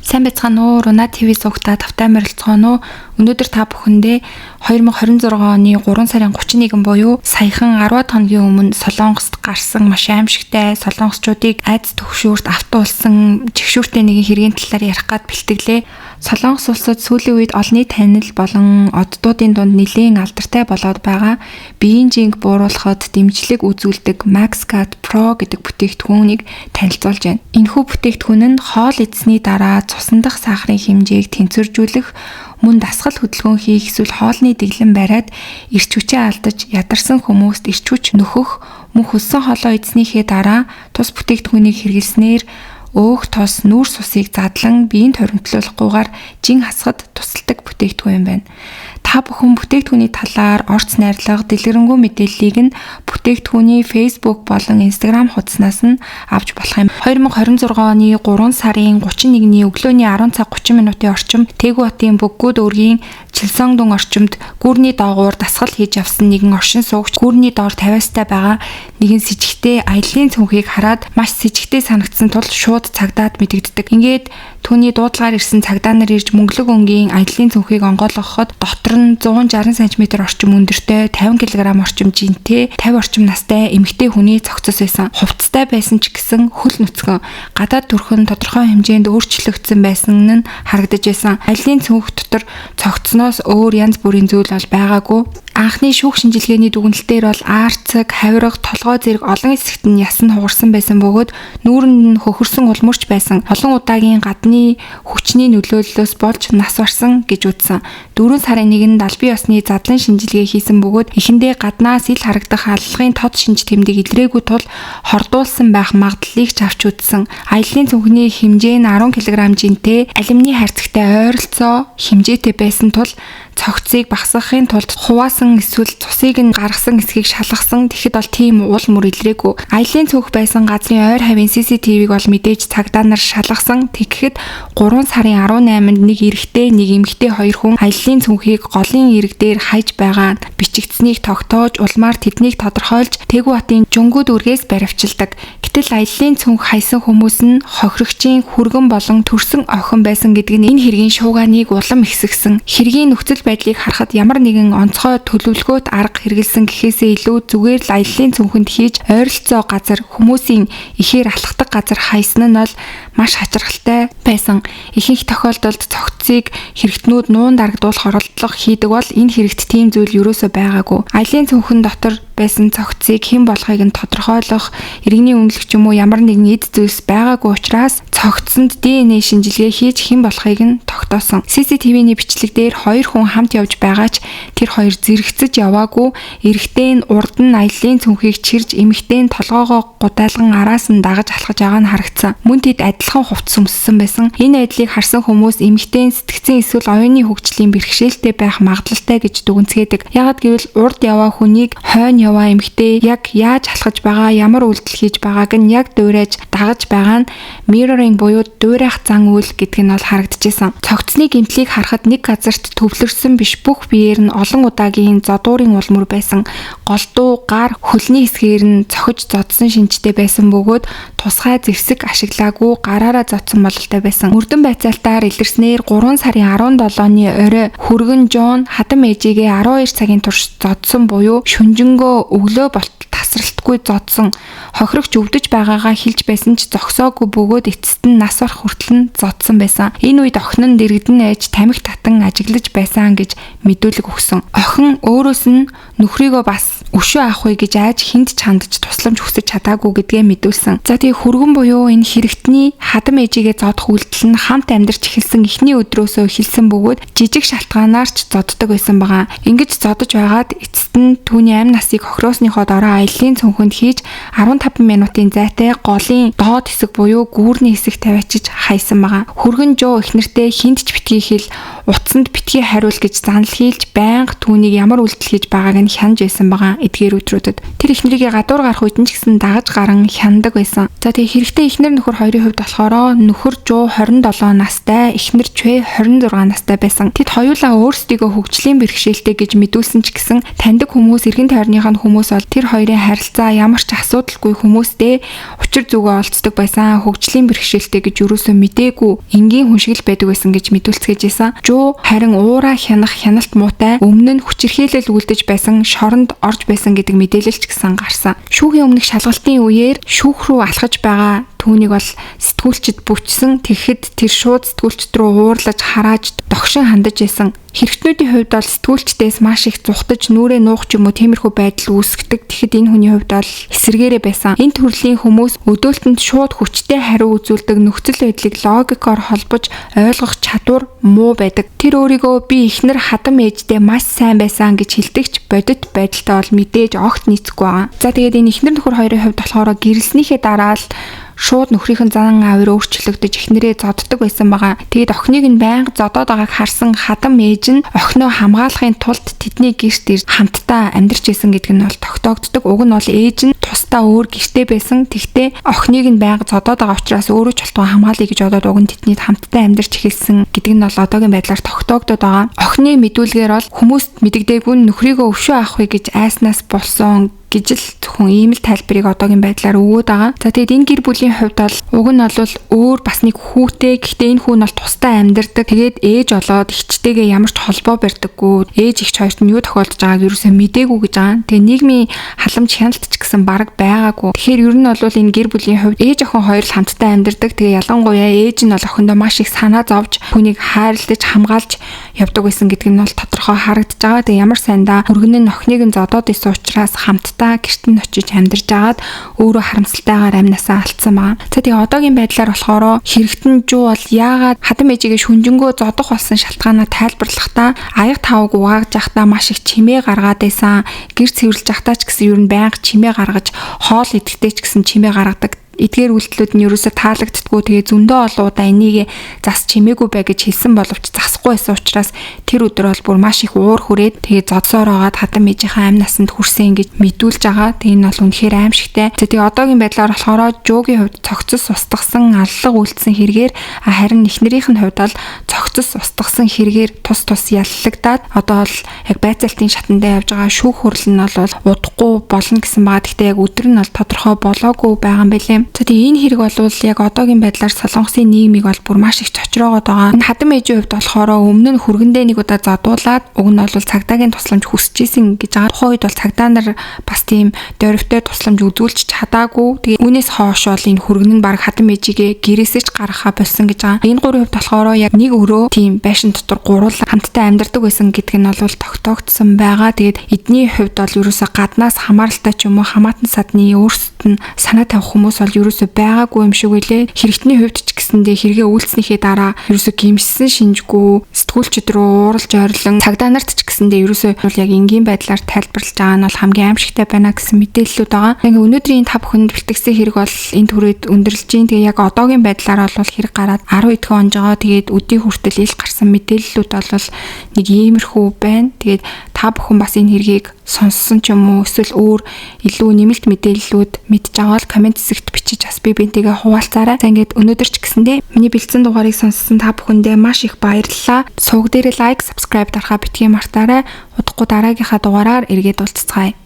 Сайн байцгаана уу? Руна ТV суугтаа тавтай морилцгоно. Өнөөдөр та бүхэндээ 2026 оны 3 сарын 31 буюу саяхан 10 хоногийн өмнө Солонгост гарсан маш аимшигтай солонгосчуудыг айдас төгшүүрт автуулсан чигшүүртэй нэгэн хэргийн талаар ярих гад бэлтгэлээ. Солонгос улсад сүүлийн үед олонний танил болон оддуудын дунд нэлийн алдартай болоод байгаа биеийн жинг бууруулахад дэмжлэг үзүүлдэг MaxGuard Pro гэдэг бүтээгдэхүүнийг танилцуулж байна. Энэхүү бүтээгдэхүүн нь хоол идсэний дараа цусан дахь сахарын хэмжээг тэнцвэржүүлэх, мөн дасгал хөдөлгөөн хийх эсвэл хоолны дэглэм бариад эрч хүчээ алдаж ядарсан хүмүүст эрч хүч нөхөх, мөн хөлсөн хоолоо идснийхээ дараа тус бүтээгдэхүүнийг хэрэглэснээр өөх тос нүүрс усыг задлан биеинд хоримтлуулахгүйгээр жин хасахад тусалдаг бүтээгдэхүүн юм байна. Та бүхэн бүтээгдэхүүний талаар орц найрлага, дэлгэрэнгүй мэдээллийг нь бүтээгдэхүүний Facebook болон Instagram хуудаснаас нь авч болох юм. 2026 оны 3 сарын 31-ний өглөөний 10 цаг 30 минутын орчим Тэгү хотын Бөггүүд өвөргийн Чилсонгдон орчимд гүүрний доогуур дасгал хийж авсан нэгэн оршин суугч гүүрний доор тавиастай байгаа нэгэн с ิจ гтэй аяллаа цүнхийг хараад маш с ิจ гтэй санагдсан тул шууд цагдаад мэдэгддэг. Ингээд түүний дуудлагаар ирсэн цагдаа нар ирж мөнгөлөг өнгийн аяллаа цүнхийг онгойлгоход дотор нь 160 см орчим өндөртэй 50 кг орчим жинтэй 50 орчим настай эмэгтэй хүний цогцос байсан. Хувцастай байсан ч гэсэн хөл нүцгэн гадаад төрхөн тодорхой хэмжээнд өөрчлөгдсөн байсан нь харагдаж байсан. Аяллаа цүнх дотор цогцсноос өөр янз бүрийн зүйл бол байгаагүй. Анхны шүүх шинжилгээний дүгнэлтээр бол аарцаг, хавирга, толгой зэрэг олон хэсэгт нь ясан хугарсан байсан бөгөөд нүүрэнд нь хөхөрсөн улмурч байсан. Олон удаагийн гадны хүчний нөлөөллөөс болж нас барсан гэж үзсэн. 4 сарын 1-нд албан ёсны задлан шинжилгээ хийсэн бөгөөд эхэндээ гаднаас ил харагдах аллагын тод шинж тэмдэг илрээгүй тул хордуулсан байх магадлалыг ч авч үзсэн. Аяллаа цүнхний хэмжээ нь 10 кг жинтэй, алюминий харьцагтай ойролцоо хэмжээтэй байсан тул цогцыг багасгахын тулд хуваасан эсвэл цусыг нь гаргасан эсхийг шалгасан. Тэгэхэд бол тийм уул мөр илрээгүй. Аяллаа цүнх байсан газрын ойр хавийн CCTV-г бол мэдээж цагдаа нар шалгасан. Тэгэхэд 3 сарын 18-нд нэг эрэгтэй, нэг эмэгтэй хоёр хүн аяллаа цүнхийг голын эрэг дээр хайж байгаа бичигдсэнийг тогтоож улмаар тэднийг тодорхойлж Тэгү хотын Жунгүүд үргээс баривчилдаг. Гэтэл аяллаа цүнх хайсан хүмүүс нь хохирогчийн хүргэн болон төрсөн охин байсан гэдэг нь энэ хэргийн шуугааныг улам ихсгсэн. Хэргийн нөхцөл байдлыг харахад ямар нэгэн онцгой төлөвлөгөөт арга хэрэгэлсэн гэхээсээ илүү зүгээр л аяллаа цүнхэнд хийж ойролцоо газар хүмүүсийн ихээр алхдаг газар хайсан нь бол маш хачирхалтай байсан. Ихэнх тохиолдолд цогцыг хэрэгтнүүд нуун дарагдуулах оролдлого хийдэг бол энэ хэрэгт тийм зүйл ерөөсөө байгаагүй. Аяллаа цүнхэн дотор байсан цогцыг хэн болохыг нь тодорхойлох иргэний үнэлэх ч юм уу ямар нэгэн эд зүйлс байгаагүй учраас цогцсонд DNA шинжилгээ хийж хэн болохыг нь тогтоосон. CCTV-ний бичлэг дээр 2 хүн хамт явж байгаа ч тэр хоёр зэрэгцэж яваагүй. Эрэгтэй нь урд нь аяллаа цүнхийг чирж, эмэгтэй нь толгоогоо гудайлган араас нь дагаж алхаж байгаа нь харагдсан. Мөн тэд адилхан хувцас өмссөн байсан. Энэ айдлыг харсан хүмүүс эмэгтэй сэтгцэн эсвэл оюуны хөгжлийн бэрхшээлтэй байх магадлалтай гэж дүгнцгээдэг. Яагад гэвэл урд яваа хүнийг хойно яваа эмэгтэй яг яаж алхаж байгаа, ямар үйлдэл хийж байгааг нь яг дуурайж дагаж байгаа нь mirroring буюу дуурайх зан үйл гэдэг нь бол харагдчихсан. Цогцны гэмтлийг харахад нэг газарт төвлөрсөн биш бүх биеэр нь олон удаагийн зодуурын улмөр байсан. Голдуу, гар, хөлний хэсгээр нь цохиж зодсон шинжтэй байсан бөгөөд тусгай зэвсэг ашиглаагүй гараараа зодсон бололтой байсан. Мөрдөн байцаалтаар илэрснээр 3 сарын 17-ны орой хүргэн Жон хадам ээжигээ 12 цагийн турш зодсон буюу шүнжэнгөө өглөө болтол тасралтгүй зодсон. Хохирогч өвдөж байгаагаа хэлж байсан ч зогсоогүй бөгөөд эцэст нь нас барах хүртэл нь зодсон байсан. Энэ үед охин нь дэрэгдэн ээж тамхи татан ажиглаж байсан гэж мэдүүлэг өгсөн. Охин өөрөөс нь нөхрийгөө бас өшөө авахыг гэж айж хүнд чандж тусламж хүсэж чадаагүй гэдгээ мэдүүлсэн. За тэгээ хүргэн буюу энэ хэрэгтний хадам ээжигээ зодох үйлдэл нь хамт амьдарч эхэлсэн эхний өдрөөсөө эхэлсэн бөгөөд жижиг шалтгаанаар ч зоддог байсан байгаа. Ингэж зодож байгаад эцэст нь түүний амь насыг хохироосныхоо дороо аяллаа цүнхэнд хийж 15 минутын зайтай голын доод хэсэг буюу гүүрний хэсэг тавиачиж хайсан байгаа. Хүргэн Жоо эхнэртэй хинт ч битгий хэл утсанд битгий хариул гэж занал хийлж байнга түүнийг ямар үйлдэл хийж байгааг нь хянаж байсан байгаа. Эдгээр өдрүүдэд тэр эхнэрийг гадуур гарах үед нь ч гэсэн дагаж гарan хяндаг байсан. За тэгээ хэрэгтэй эхнэр нөхөр хоёрын хувьд болохоор нөхөр Жоо 27 настай, эхнэр Чвэ 26 настай байсан. Тэд хоёулаа өөрсдийгөө хөгжлийн бэрхшээлтэй гэж мэдүүлсэн ч гэсэн таньдаг хүмүүс, эргэн тойрныхаа хүмүүс бол тэр хоёрын харилцаа ямар ч асуудалгүй хүмүүстэй учир зүгөө олцдог байсан. Хөгжлийн бэрхшээл бэрхшээлтэй гэж юусоо мэдээгүй энгийн хүн шиг л байдаг байсан гэж мэдүүлцгээж байсан. Жуу харин уура хянах хяналт муутай өмнө нь хүчирхийлэл үлдэж байсан шоронд орж байсан гэдэг мэдээлэлч гэсэн гарсан. Шүүхийн өмнөх шалгалтын үеэр шүүх рүү алхаж байгаа түүнийг бол сэтгүүлчид бүчсэн. Тэгэхэд тэр шууд сэтгүүлчд рүү уурлаж харааж догшин хандаж байсан. Хэрэгтнүүдийн хувьд бол сэтгүүлчдээс маш их зүхтаж нүрээ нуух ч юм уу тиймэрхүү байдал үүсгдэг. Тэгэхэд энэ хүний хувьд бол эсэргээрээ байсан. Энэ төрлийн хүмүүс өдөөлтөнд шууд хүчтэй хариу үзүүлдэг, нөхцөл байдлыг логикоор холбож ойлгох чадвар муу байдаг. Тэр өөрийгөө би эхнэр хадам ээжтэй маш сайн байсан гэж хэлдэгч бодит байдалтай бол мэдээж огт нийцэхгүй байгаа. За тэгээд энэ эхнэр нөхөр хоёрын хувьд болохоор гэрэлснийхээ дараа л шууд нөхрийнхэн зан авир өөрчлөгдөж эхнэрээ зодддаг байсан байгаа. Тэгээд охиныг нь байнга зодоод байгааг харсан хадам ээж нь охиноо хамгаалахын тулд тэдний гэрт ирж хамтдаа амьдарч исэн гэдэг нь бол тогтоогддог. Уг нь бол ээж нь тусдаа өөр гэртээ байсан. Тэгтээ охиныг нь байнга зодоод байгаа учраас өөрөө ч болтгоо хамгаалъя гэж бодоод уг нь тэдний хамтдаа амьдарч эхэлсэн гэдэг нь бол одоогийн байдлаар тогтоогдод байгаа. Охины мэдүүлгээр бол хүмүүст мэдэгдээгүй нөхрийгөө өвшөө авахыг гэж айснаас болсон гэж л зөвхөн ийм л тайлбарыг одоогийн байдлаар өгөөд байгаа. За тэгээд энэ гэр бүлийн хувьд бол уг нь бол өөр бас нэг хүүтэй. Гэхдээ энэ хүү нь бол тусдаа амьдардаг. Тэгээд ээж олоод эгчтэйгээ ямар ч холбоо барьдаггүй. Ээж эгч хоёрт нь юу тохиолдож байгааг юусаа мдээгүй гэж байгаа. Тэгээд нийгмийн халамж хяналт ч гэсэн бараг байгаагүй. Тэгэхээр ер нь бол энэ гэр бүлийн хувьд ээж охин хоёр л хамтдаа амьдардаг. Тэгээд ялангуяа ээж нь бол охиндоо маш их санаа зовж хүнийг хайрлаж хамгаалж явдаг байсан гэдэг нь бол тодорхой харагдаж байгаа. Тэгээд ямар сайндаа өргөн нь охиныг нь зодоод исэн учраас гэрт нь очиж амьдарч агаад өөрөө харамсалтайгаар амнасаа алдсан байгаа. За тэгээ одоогийн байдлаар болохоор хэрэгтэн жуу бол яагаад хадам ээжигээ шүнжэнгөө зодох болсон шалтгаанаа тайлбарлахдаа аяг тавг угааж явахдаа маш их чимээ гаргаад байсан. Гэр цэвэрлж явахдаа ч гэсэн ер нь байнга чимээ гаргаж хоол идэхдээ ч гэсэн чимээ гаргадаг. Эдгээр үйлдэлүүд нь ерөөсө таалагддаггүй. Тэгээ зөндөө олоодаа энийг зас чимээгүй бай гэж хэлсэн боловч засахгүй байсан учраас тэр өдөр бол бүр маш их уур хүрээд тэгээ зодсоор байгаад хадам ээжийнхээ амь насанд хүрсэн гэж мэдүүлж байгаа. Тэгээ энэ бол үнэхээр аимшигтай. За тэгээ одоогийн байдлаар болохоор жуугийн хувьд цогцос устгасан аллах үйлдэлсэн хэрэгээр харин эхнэрийнх нь хувьд бол цогцос устгасан хэрэгээр тус яллагдаад одоо бол яг байцаалтын шатандаа явж байгаа шүүх хурал нь бол удахгүй болно гэсэн байгаа. Гэхдээ яг өдөр нь бол тодорхой болоогүй байгаа юм байлээ. За тэгээ энэ хэрэг бол яг одоогийн байдлаар Солонгосын нийгмийг бол бүр маш их цочроогоод байгаа. Энэ хадам ээжийн хувьд болохоор өмнө нь хүргэндээ нэг удаа задуулаад уг нь бол цагдаагийн тусламж хүсэж исэн гэж байгаа. Тухайн үед бол цагдаа нар бас тийм дөрвтэй тусламж үзүүлж чадаагүй. Тэгээ үүнээс хойш бол энэ хүргэн нь баг хадам ээжигээ гэрээсээ ч гаргахаа болсон гэж байгаа. Энэ гурийн хувьд болохоор яг нэг өрөө тийм байшин дотор гурвал хамтдаа амьдардаг байсан гэдэг нь бол тогтоогдсон байгаа. Тэгээд эдний хувьд бол ерөөсө гаднаас хамааралтай ч юм уу хамаатан садны өөрсдөд нь санаа тавих хүмүүс бол ерөөсө байгаагүй юм шиг үлээ. Хэрэгтний хувьд ч гэсэндээ хэрэгээ үйлснийхээ дараа ерөөсө гимшсэн шинжгүй сэтгүүлчд рүү ууралж ойрлон цагдаа нарт ч гэсэндээ ерөөсө бол яг энгийн байдлаар тайлбарлаж байгаа нь бол хамгийн аимшигтай байна гэсэн мэдээллүүд байгаа. Ингээ өнөөдрийн та бүхэнд бэлтгэсэн хэрэг бол энэ түрээд өндөрлж гин. Тэгээ яг одоогийн байдлаар бол хэрэг гараад 10 эдхэн он жоо. Тэгээд өдийн хүртэл ил гарсан мэдээллүүд бол нэг иймэрхүү байна. Тэгээд та бүхэн бас энэ хэргийг сонссон ч юм уу эсвэл өөр илүү нэмэлт мэдээллүүд мэдж байгаа бол комент хэсэгт бичиж бас би бинтийгээ хуваалцаарай. За ингээд өнөөдөр ч гэсэндээ миний бэлдсэн дугаарыг сонссон та бүхэндээ маш их баярлалаа. Сувг дээр лайк, subscribe дарахаа битгий мартаарай. Удахгүй дараагийнхаа дугаараар эргээд уулзцгаая.